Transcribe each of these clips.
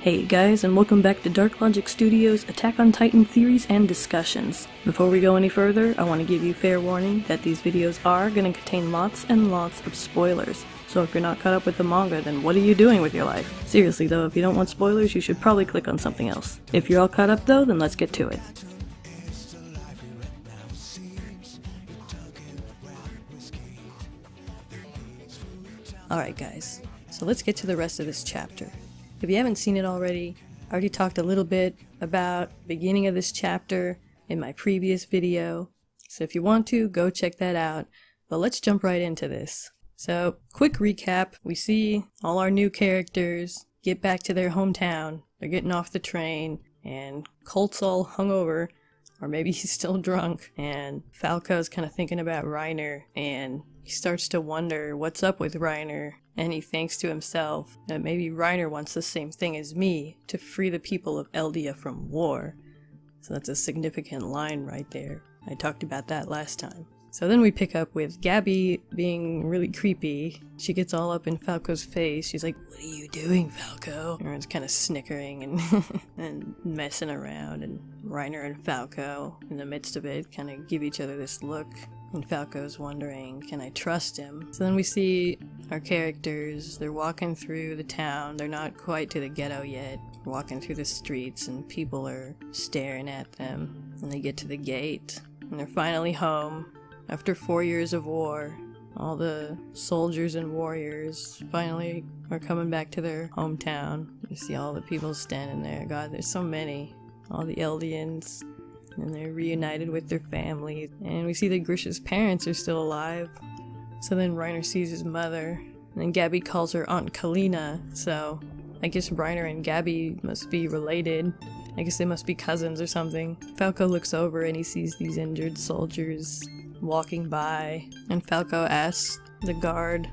Hey guys, and welcome back to DarkLogic Studios' Attack on Titan theories and discussions. Before we go any further, I want to give you fair warning that these videos are going to contain lots and lots of spoilers. So if you're not caught up with the manga, then what are you doing with your life? Seriously though, if you don't want spoilers, you should probably click on something else. If you're all caught up though, then let's get to it. Alright guys, so let's get to the rest of this chapter. If you haven't seen it already, I already talked a little bit about the beginning of this chapter in my previous video, so if you want to, go check that out, but let's jump right into this. So, quick recap, we see all our new characters get back to their hometown, they're getting off the train, and Colt's all hungover, or maybe he's still drunk, and Falco's kind of thinking about Reiner, and he starts to wonder what's up with Reiner, and he thinks to himself that maybe Reiner wants the same thing as me, to free the people of Eldia from war. So that's a significant line right there. I talked about that last time. So then we pick up with Gabby being really creepy. She gets all up in Falco's face. She's like, "What are you doing, Falco?" Everyone's kind of snickering and and messing around, and Reiner and Falco, in the midst of it, kind of give each other this look. And Falco's wondering, can I trust him? So then we see our characters, they're walking through the town, they're not quite to the ghetto yet, walking through the streets and people are staring at them. And they get to the gate, and they're finally home. After 4 years of war, all the soldiers and warriors finally are coming back to their hometown. You see all the people standing there, god, there's so many. All the Eldians. And they're reunited with their families. And we see that Grisha's parents are still alive. So then Reiner sees his mother. And then Gabby calls her Aunt Kalina. So I guess Reiner and Gabby must be related. I guess they must be cousins or something. Falco looks over and he sees these injured soldiers walking by. And Falco asks the guard.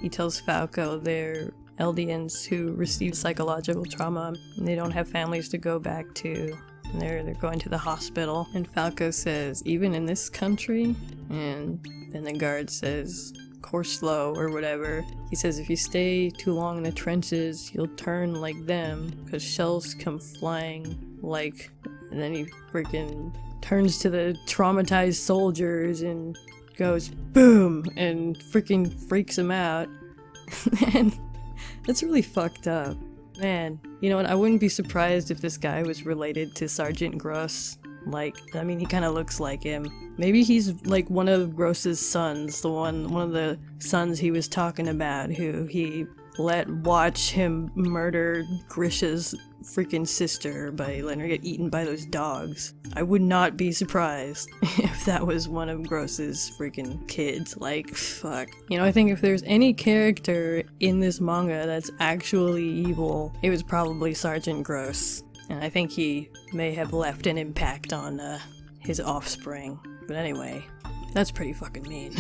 He tells Falco they're Eldians who received psychological trauma. And they don't have families to go back to. And they're going to the hospital, and Falco says, "Even in this country?" And then the guard says, "Corslow," or whatever. He says if you stay too long in the trenches, you'll turn like them, because shells come flying like... And then he freaking turns to the traumatized soldiers and goes, "Boom!" and freaking freaks them out. And that's really fucked up. Man, you know what, I wouldn't be surprised if this guy was related to Sergeant Gross. Like, I mean, he kind of looks like him. Maybe he's like one of Gross's sons, one of the sons he was talking about, who he let watch him murder Grisha's freaking sister by letting her get eaten by those dogs. I would not be surprised if that was one of Gross's freaking kids. Like, fuck. You know, I think if there's any character in this manga that's actually evil, it was probably Sergeant Gross. And I think he may have left an impact on his offspring. But anyway, that's pretty fucking mean.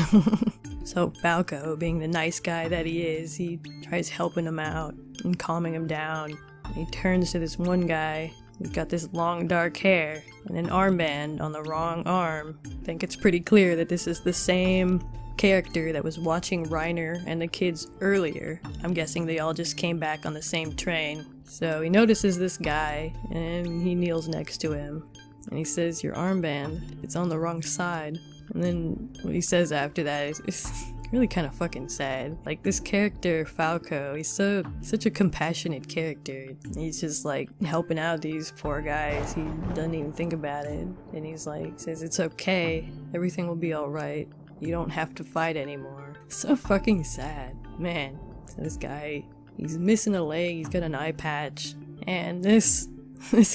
So Falco, being the nice guy that he is, he tries helping him out and calming him down. He turns to this one guy who's got this long dark hair and an armband on the wrong arm. I think it's pretty clear that this is the same character that was watching Reiner and the kids earlier. I'm guessing they all just came back on the same train. So he notices this guy and he kneels next to him. And he says, "Your armband, it's on the wrong side." And then what he says after that is really kind of fucking sad. Like, this character, Falco, he's such a compassionate character. He's just like helping out these poor guys. He doesn't even think about it. And he's like, says it's okay, everything will be alright. You don't have to fight anymore. So fucking sad. Man, so this guy, he's missing a leg, he's got an eye patch. And this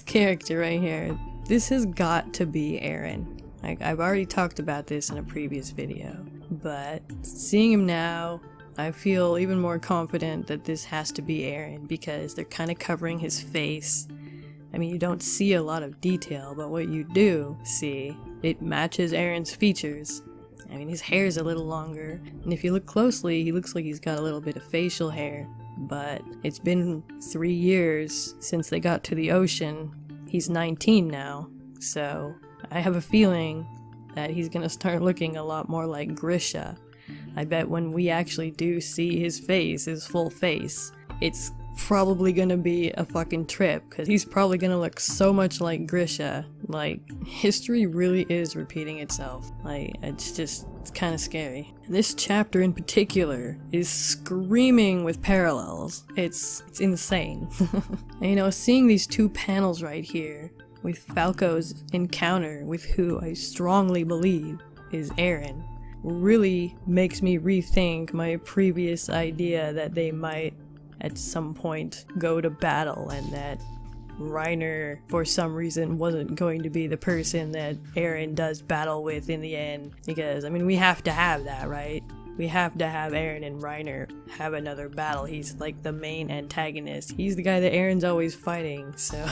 character right here, this has got to be Eren. Like, I've already talked about this in a previous video, but seeing him now, I feel even more confident that this has to be Eren, because they're kind of covering his face. I mean, you don't see a lot of detail, but what you do see, it matches Eren's features. I mean, his hair's a little longer, and if you look closely, he looks like he's got a little bit of facial hair, but it's been 3 years since they got to the ocean. He's 19 now, so I have a feeling that he's gonna start looking a lot more like Grisha. I bet when we actually do see his face, his full face, it's probably gonna be a fucking trip, because he's probably gonna look so much like Grisha. Like, history really is repeating itself. Like, it's kind of scary. And this chapter in particular is screaming with parallels. It's insane. And, you know, seeing these two panels right here, with Falco's encounter with who I strongly believe is Eren, really makes me rethink my previous idea that they might at some point go to battle, and that Reiner for some reason wasn't going to be the person that Eren does battle with in the end. Because, I mean, we have to have that, right? We have to have Eren and Reiner have another battle. He's like the main antagonist. He's the guy that Eren's always fighting, so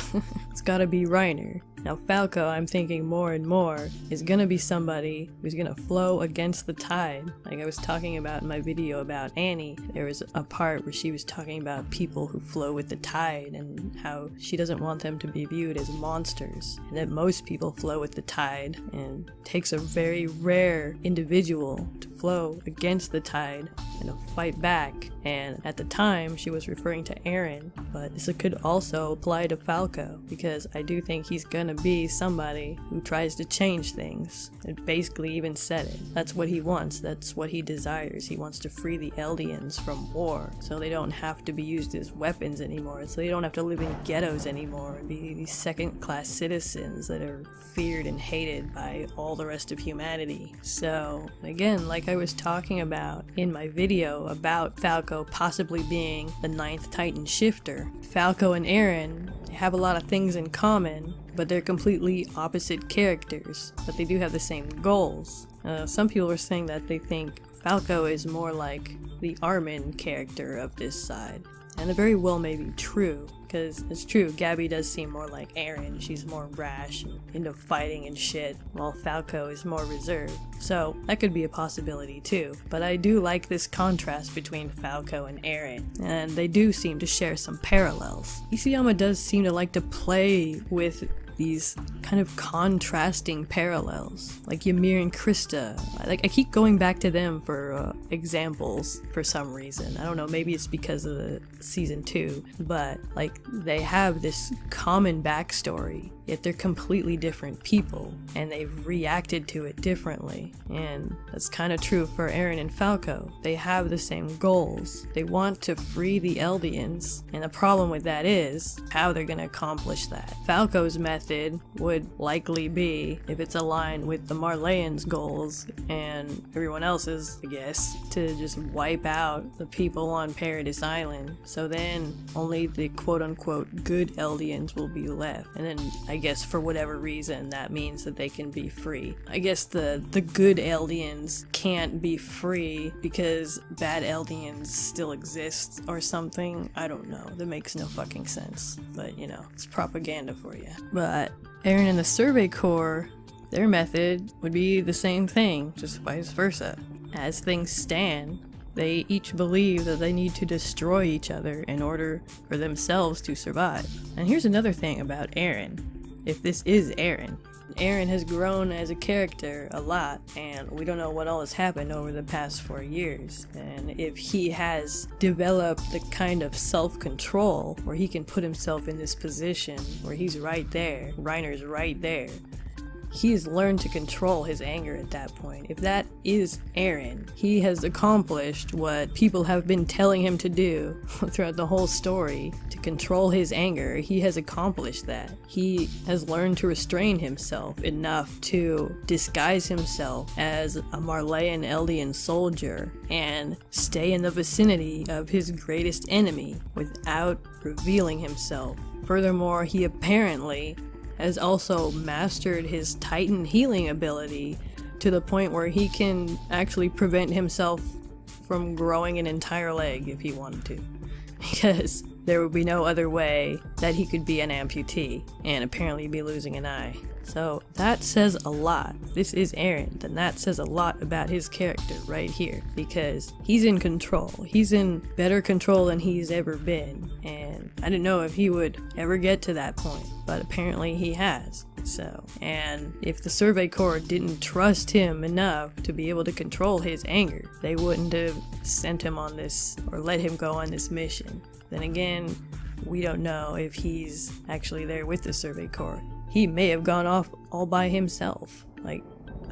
it's gotta be Reiner. Now Falco, I'm thinking more and more, is gonna be somebody who's gonna flow against the tide. Like I was talking about in my video about Annie, there was a part where she was talking about people who flow with the tide and how she doesn't want them to be viewed as monsters, and that most people flow with the tide, and it takes a very rare individual to flow against the tide and to fight back. And at the time she was referring to Eren, but this could also apply to Falco, because I do think he's gonna be somebody who tries to change things. It basically even said it. That's what he wants, that's what he desires. He wants to free the Eldians from war, so they don't have to be used as weapons anymore, so they don't have to live in ghettos anymore and be these second-class citizens that are feared and hated by all the rest of humanity. So again, like I was talking about in my video about Falco possibly being the 9th Titan shifter, Falco and Eren have a lot of things in common, but they're completely opposite characters, but they do have the same goals. Some people are saying that they think Falco is more like the Armin character of this side, and it very well may be true, because it's true, Gabby does seem more like Eren. She's more rash and into fighting and shit, while Falco is more reserved. So that could be a possibility too. But I do like this contrast between Falco and Eren, and they do seem to share some parallels. Isayama does seem to like to play with these kind of contrasting parallels, like Ymir and Krista. I keep going back to them for examples for some reason. I don't know, maybe it's because of the season 2, but like they have this common backstory, yet they're completely different people, and they've reacted to it differently. And that's kind of true for Eren and Falco. They have the same goals. They want to free the Eldians, and the problem with that is how they're gonna accomplish that. Falco's method would likely be, if it's aligned with the Marleyans' goals and everyone else's, I guess, to just wipe out the people on Paradise Island. So then only the quote-unquote good Eldians will be left, and then I guess for whatever reason that means that they can be free. I guess the good Eldians can't be free because bad Eldians still exist or something. I don't know. That makes no fucking sense. But you know, it's propaganda for you. But Eren and the Survey Corps, their method would be the same thing, just vice versa. As things stand, they each believe that they need to destroy each other in order for themselves to survive. And here's another thing about Eren. If this is Eren, Eren has grown as a character a lot, and we don't know what all has happened over the past 4 years. And if he has developed the kind of self-control where he can put himself in this position where he's right there, Reiner's right there, he has learned to control his anger at that point. If that is Eren, he has accomplished what people have been telling him to do throughout the whole story, to control his anger. He has accomplished that. He has learned to restrain himself enough to disguise himself as a Marleyan Eldian soldier and stay in the vicinity of his greatest enemy without revealing himself. Furthermore, he apparently has also mastered his Titan healing ability to the point where he can actually prevent himself from growing an entire leg if he wanted to. Because there would be no other way that he could be an amputee and apparently be losing an eye. So that says a lot. If this is Eren, then that says a lot about his character right here, because he's in control. He's in better control than he's ever been, and I didn't know if he would ever get to that point, but apparently he has. So, and if the Survey Corps didn't trust him enough to be able to control his anger, they wouldn't have sent him on this or let him go on this mission. then again, we don't know if he's actually there with the Survey Corps. He may have gone off all by himself. Like,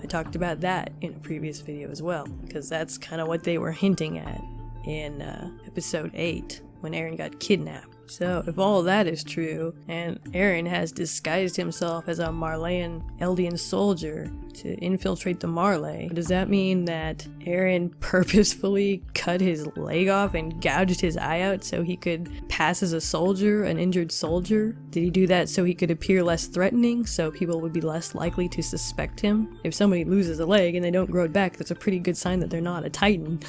I talked about that in a previous video as well, because that's kind of what they were hinting at in episode 8 when Eren got kidnapped. So if all that is true, and Eren has disguised himself as a Marleyan Eldian soldier to infiltrate the Marley, does that mean that Eren purposefully cut his leg off and gouged his eye out so he could pass as a soldier, an injured soldier? Did he do that so he could appear less threatening, so people would be less likely to suspect him? If somebody loses a leg and they don't grow it back, that's a pretty good sign that they're not a Titan.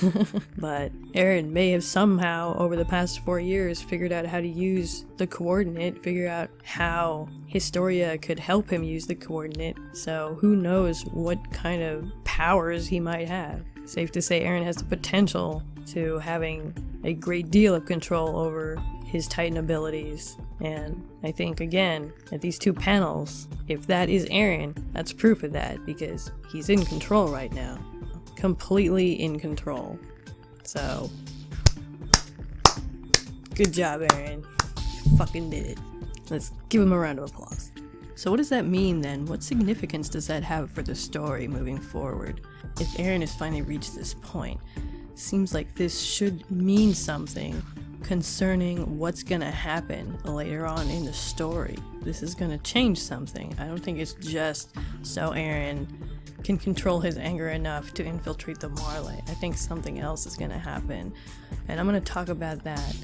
But Eren may have somehow, over the past 4 years, figured out how to use the coordinate, figure out how Historia could help him use the coordinate, so who knows what kind of powers he might have. Safe to say Eren has the potential to having a great deal of control over his Titan abilities. And I think, again, at these 2 panels, if that is Eren, that's proof of that, because he's in control right now. Completely in control. So, good job, Eren. You fucking did it. Let's give him a round of applause. So what does that mean then? What significance does that have for the story moving forward? If Eren has finally reached this point, it seems like this should mean something concerning what's gonna happen later on in the story. This is gonna change something. I don't think it's just so Eren can control his anger enough to infiltrate the Marley. I think something else is gonna happen, and I'm gonna talk about that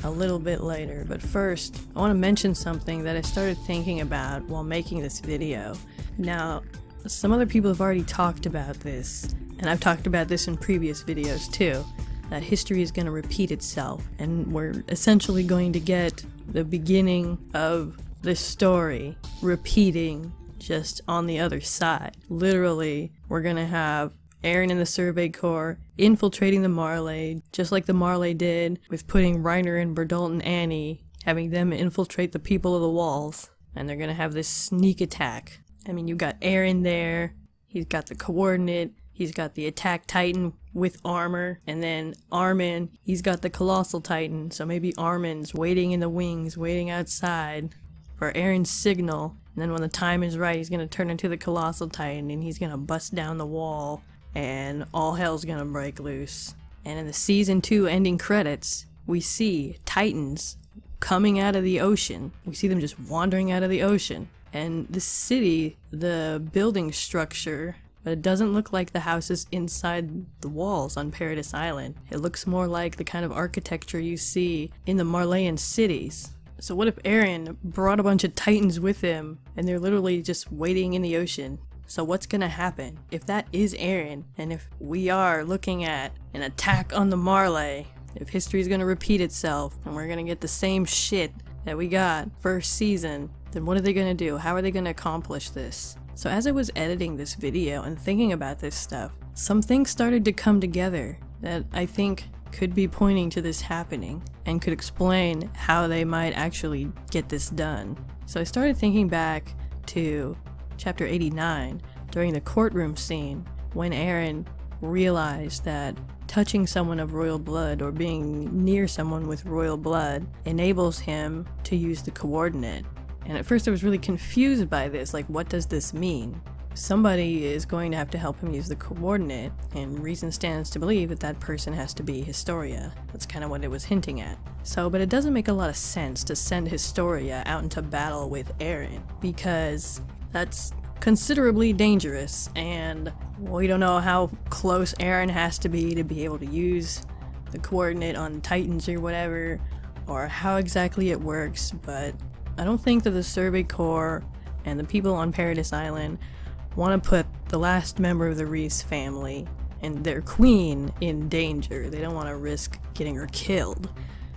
a little bit later. But first, I want to mention something that I started thinking about while making this video. Now, some other people have already talked about this, and I've talked about this in previous videos too, that history is going to repeat itself, and we're essentially going to get the beginning of this story repeating just on the other side. Literally, we're going to have Eren and the Survey Corps infiltrating the Marley, just like the Marley did with putting Reiner and Bertolt and Annie, having them infiltrate the people of the walls, and they're gonna have this sneak attack. I mean, you got Eren there, he's got the coordinate, he's got the attack Titan with armor, and then Armin, he's got the Colossal Titan, so maybe Armin's waiting in the wings, waiting outside for Eren's signal, and then when the time is right, he's gonna turn into the Colossal Titan, and he's gonna bust down the wall, and all hell's gonna break loose. And in the season 2 ending credits, we see Titans coming out of the ocean. We see them just wandering out of the ocean. And the city, the building structure, but it doesn't look like the houses inside the walls on Paradise Island. It looks more like the kind of architecture you see in the Marleyan cities. So what if Eren brought a bunch of Titans with him, and they're literally just waiting in the ocean? So what's gonna happen if that is Eren, and if we are looking at an attack on the Marley, if history is gonna repeat itself, and we're gonna get the same shit that we got first season, then what are they gonna do? How are they gonna accomplish this? So as I was editing this video and thinking about this stuff, some things started to come together that I think could be pointing to this happening, and could explain how they might actually get this done. So I started thinking back to Chapter 89, during the courtroom scene, when Eren realized that touching someone of royal blood, or being near someone with royal blood, enables him to use the coordinate. And at first I was really confused by this, like, what does this mean? Somebody is going to have to help him use the coordinate, and reason stands to believe that that person has to be Historia. That's kind of what it was hinting at. So, but it doesn't make a lot of sense to send Historia out into battle with Eren, because that's considerably dangerous, and we don't know how close Eren has to be able to use the coordinate on Titans or whatever, or how exactly it works, but I don't think that the Survey Corps and the people on Paradise Island want to put the last member of the Reese family and their queen in danger. They don't want to risk getting her killed.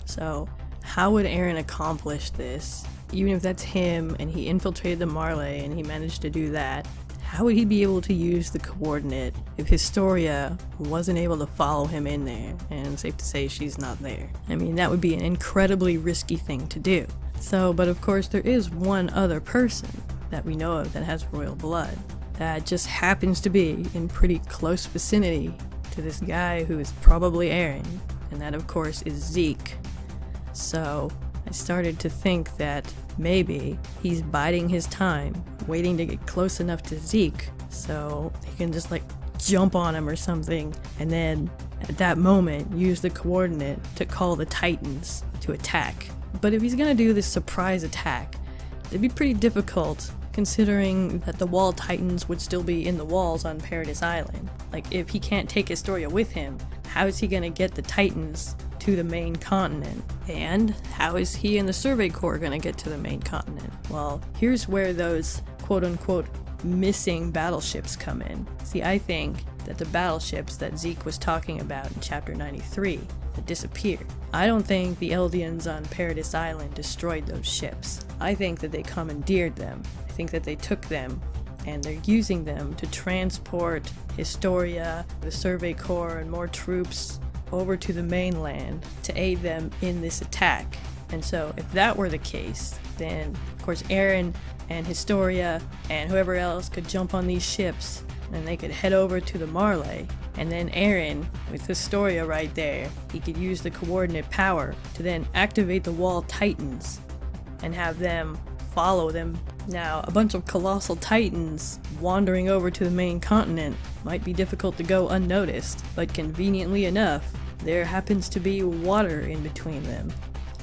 So how would Eren accomplish this? Even if that's him and he infiltrated the Marley and he managed to do that, how would he be able to use the coordinate if Historia wasn't able to follow him in there? And safe to say she's not there. I mean, that would be an incredibly risky thing to do. So, but of course there is one other person that we know of that has royal blood that just happens to be in pretty close vicinity to this guy who is probably Eren, and that of course is Zeke. So I started to think that maybe he's biding his time, waiting to get close enough to Zeke so he can just like jump on him or something, and then at that moment use the coordinate to call the Titans to attack. But if he's gonna do this surprise attack, it'd be pretty difficult considering that the Wall Titans would still be in the walls on Paradise Island. Like, if he can't take Historia with him, how is he gonna get the Titans to the main continent? And how is he and the Survey Corps gonna get to the main continent? Well, here's where those quote-unquote missing battleships come in. See, I think that the battleships that Zeke was talking about in chapter 93 that disappeared, I don't think the Eldians on Paradise Island destroyed those ships. I think that they commandeered them. I think that they took them and they're using them to transport Historia, the Survey Corps, and more troops over to the mainland to aid them in this attack. And so if that were the case, then of course Eren and Historia and whoever else could jump on these ships and they could head over to the Marley, and then Eren, with Historia right there, he could use the coordinate power to then activate the Wall Titans and have them follow them. Now, a bunch of colossal titans wandering over to the main continent might be difficult to go unnoticed, but conveniently enough, there happens to be water in between them.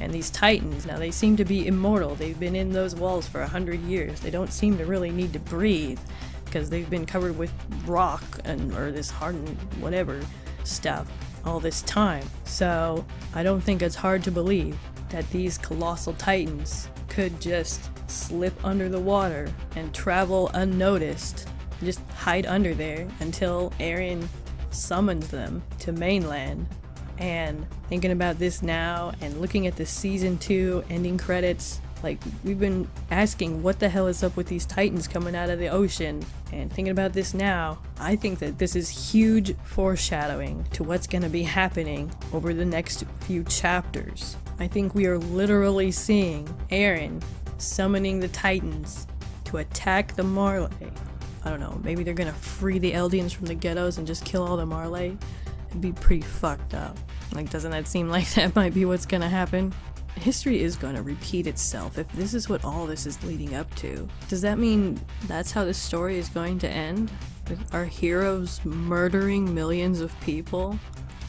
And these titans, now they seem to be immortal. They've been in those walls for 100 years. They don't seem to really need to breathe because they've been covered with rock or this hardened whatever stuff all this time. So I don't think it's hard to believe that these colossal titans could just slip under the water and travel unnoticed, just hide under there until Eren summons them to mainland. And thinking about this now and looking at the season 2 ending credits, like, we've been asking what the hell is up with these titans coming out of the ocean, and thinking about this now, I think that this is huge foreshadowing to what's going to be happening over the next few chapters. I think we are literally seeing Eren summoning the titans to attack the Marley. I don't know, maybe they're gonna free the Eldians from the ghettos and just kill all the Marley? It'd be pretty fucked up. Like, doesn't that seem like that might be what's gonna happen? History is going to repeat itself if this is what all this is leading up to. Does that mean that's how this story is going to end? With our heroes murdering millions of people?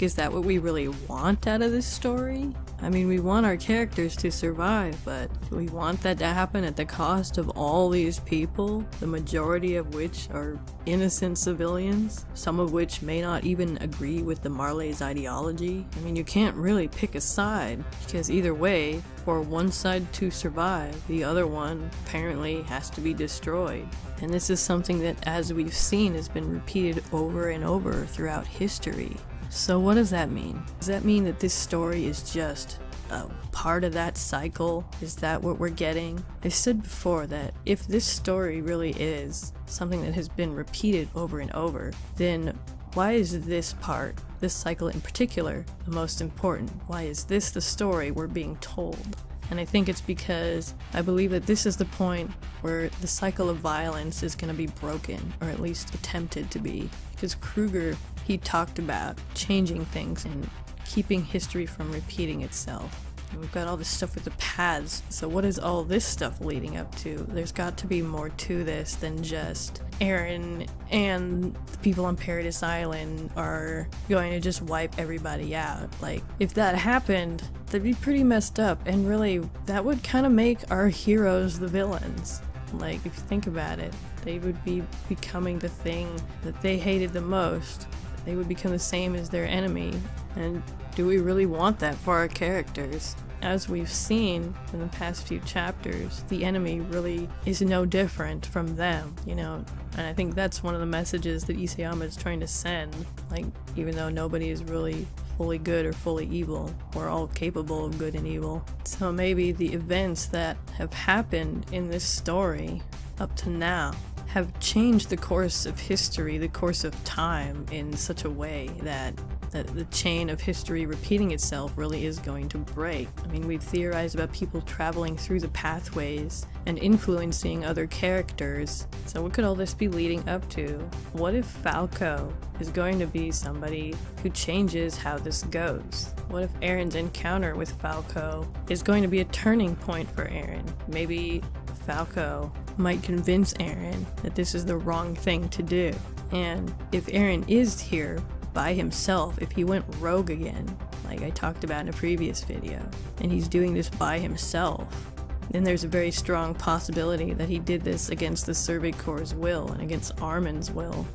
Is that what we really want out of this story? I mean, we want our characters to survive, but do we want that to happen at the cost of all these people, the majority of which are innocent civilians, some of which may not even agree with the Marley's ideology? I mean, you can't really pick a side, because either way, for one side to survive, the other one apparently has to be destroyed. And this is something that, as we've seen, has been repeated over and over throughout history. So what does that mean? Does that mean that this story is just a part of that cycle? Is that what we're getting? I said before that if this story really is something that has been repeated over and over, then why is this part, this cycle in particular, the most important? Why is this the story we're being told? And I think it's because I believe that this is the point where the cycle of violence is going to be broken, or at least attempted to be. Because Kruger, he talked about changing things and keeping history from repeating itself. And we've got all this stuff with the paths, so what is all this stuff leading up to? There's got to be more to this than just Eren and the people on Paradise Island are going to just wipe everybody out. Like, if that happened, that'd be pretty messed up, and really, that would kind of make our heroes the villains. Like, if you think about it, they would be becoming the thing that they hated the most. They would become the same as their enemy, and do we really want that for our characters? As we've seen in the past few chapters, the enemy really is no different from them, you know? And I think that's one of the messages that Isayama is trying to send. Like, even though nobody is really fully good or fully evil, we're all capable of good and evil. So maybe the events that have happened in this story up to now have changed the course of history, the course of time, in such a way that that the chain of history repeating itself really is going to break. I mean, we've theorized about people traveling through the pathways and influencing other characters. So what could all this be leading up to? What if Falco is going to be somebody who changes how this goes? What if Eren's encounter with Falco is going to be a turning point for Eren? Maybe Falco might convince Eren that this is the wrong thing to do. And if Eren is here by himself, if he went rogue again, like I talked about in a previous video, and he's doing this by himself, then there's a very strong possibility that he did this against the Survey Corps' will and against Armin's will.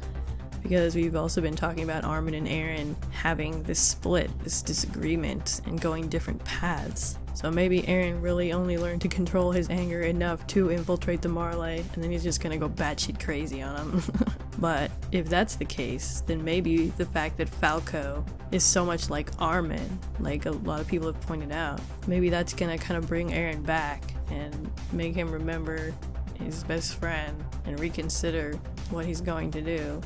Because we've also been talking about Armin and Eren having this split, this disagreement, and going different paths. So maybe Eren really only learned to control his anger enough to infiltrate the Marley, and then he's just gonna go batshit crazy on him. But if that's the case, then maybe the fact that Falco is so much like Armin, like a lot of people have pointed out, maybe that's gonna kind of bring Eren back and make him remember his best friend and reconsider what he's going to do.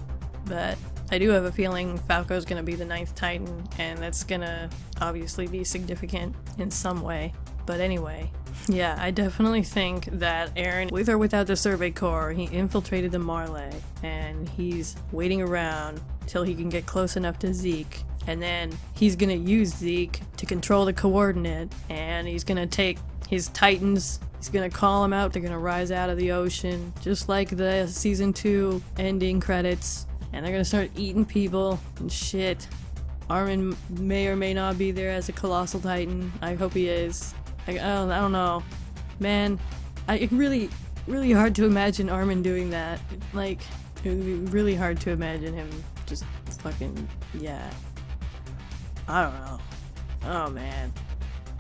But I do have a feeling Falco's gonna be the 9th Titan, and that's gonna obviously be significant in some way. But anyway, yeah, I definitely think that Eren, with or without the Survey Corps, he infiltrated the Marley, and he's waiting around till he can get close enough to Zeke, and then he's gonna use Zeke to control the coordinate, and he's gonna take his Titans, he's gonna call them out, they're gonna rise out of the ocean, just like the Season 2 ending credits. And they're gonna start eating people and shit. Armin may or may not be there as a colossal titan. I hope he is. I don't know. Man, it's really hard to imagine Armin doing that. Like, it would be really hard to imagine him just fucking, yeah. I don't know. Oh man.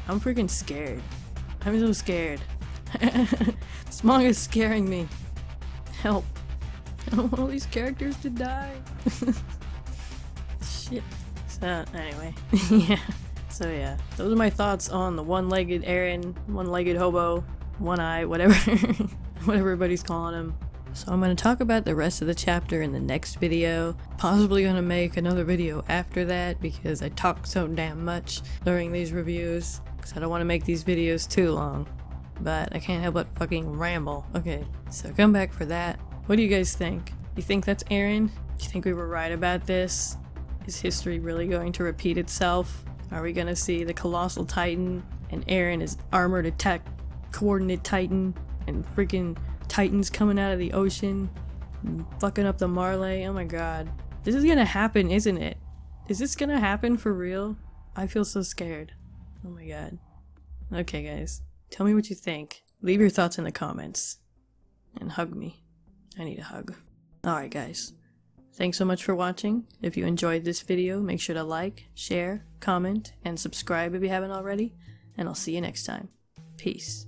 I'm freaking scared. I'm so scared. This manga's scaring me. Help. I don't want all these characters to die. Shit. So, anyway. Yeah. So yeah, those are my thoughts on the one-legged Eren, one-legged hobo, one-eye, whatever. What everybody's calling him. So I'm going to talk about the rest of the chapter in the next video. Possibly going to make another video after that because I talk so damn much during these reviews. Because I don't want to make these videos too long. But I can't help but fucking ramble. Okay, so come back for that. What do you guys think? You think that's Eren? Do you think we were right about this? Is history really going to repeat itself? Are we gonna see the Colossal Titan and Eren is armored attack coordinate Titan and freaking Titans coming out of the ocean and fucking up the Marley? Oh my god. This is gonna happen, isn't it? Is this gonna happen for real? I feel so scared. Oh my god. Okay guys, tell me what you think. Leave your thoughts in the comments. And hug me. I need a hug. Alright guys, thanks so much for watching. If you enjoyed this video, make sure to like, share, comment, and subscribe if you haven't already, and I'll see you next time. Peace.